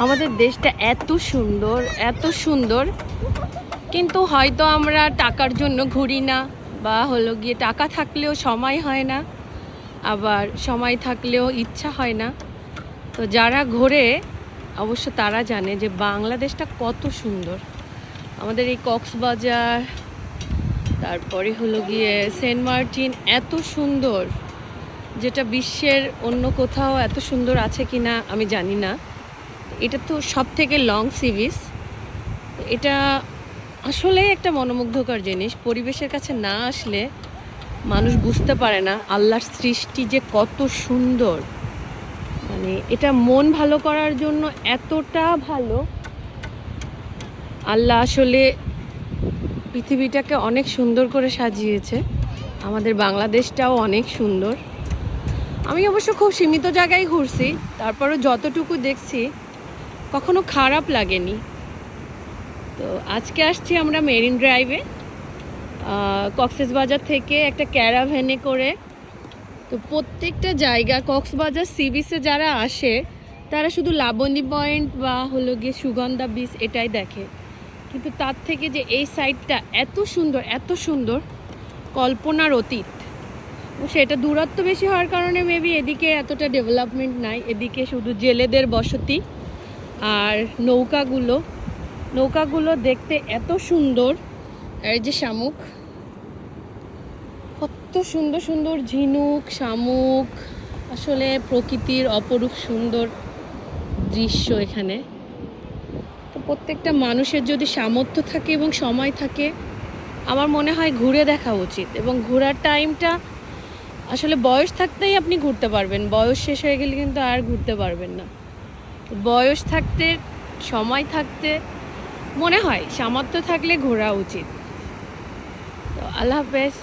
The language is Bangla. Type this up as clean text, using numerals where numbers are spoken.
আমাদের দেশটা এত সুন্দর, এত সুন্দর, কিন্তু হয়তো আমরা টাকার জন্য ঘুরি না, বা হলো গিয়ে টাকা থাকলেও সময় হয় না, আবার সময় থাকলেও ইচ্ছা হয় না। তো যারা ঘোরে অবশ্য তারা জানে যে বাংলাদেশটা কত সুন্দর। আমাদের এই কক্সবাজার, তারপরে হলো গিয়ে সেন্ট মার্টিন এত সুন্দর, যেটা বিশ্বের অন্য কোথাও এত সুন্দর আছে কি না আমি জানি না। এটা তো সব থেকে লং সি বিচ। এটা আসলে একটা মনোমুগ্ধকর জিনিস। পরিবেশের কাছে না আসলে মানুষ বুঝতে পারে না আল্লাহর সৃষ্টি যে কত সুন্দর। মানে এটা মন ভালো করার জন্য এতটা ভালো। আল্লাহ আসলে পৃথিবীটাকে অনেক সুন্দর করে সাজিয়েছে। আমাদের বাংলাদেশটাও অনেক সুন্দর। আমি অবশ্য খুব সীমিত জায়গায় ঘুরছি, তারপরও যতটুকু দেখছি কখনো খারাপ লাগেনি। তো আজকে আসছি আমরা মেরিন ড্রাইভে, কক্সবাজার থেকে একটা ক্যারাভ্যানে করে। তো প্রত্যেকটা জায়গা কক্সবাজার সি বিচে যারা আসে তারা শুধু লাবণী পয়েন্ট বা হলো গিয়ে সুগন্ধা বিচ এটাই দেখে, কিন্তু তার থেকে যে এই সাইডটা এত সুন্দর, এত সুন্দর, কল্পনার অতীত। সেটা দূরত্ব বেশি হওয়ার কারণে মেবি এদিকে এতটা ডেভেলপমেন্ট নাই। এদিকে শুধু জেলেদের বসতি আর নৌকাগুলো দেখতে এত সুন্দর। এই যে শামুক, কত সুন্দর সুন্দর ঝিনুক, শামুক, আসলে প্রকৃতির অপরূপ সুন্দর দৃশ্য এখানে। তো প্রত্যেকটা মানুষের যদি সামর্থ্য থাকে এবং সময় থাকে, আমার মনে হয় ঘুরে দেখা উচিত। এবং ঘোরার টাইমটা আসলে বয়স থাকতেই আপনি ঘুরতে পারবেন, বয়স শেষ হয়ে গেলে কিন্তু আর ঘুরতে পারবেন না। বয়স থাকতে, সময় থাকতে মনে হয় সামর্থ্য থাকলে ঘোরা উচিত। তো আল্লাহ হাফেজ।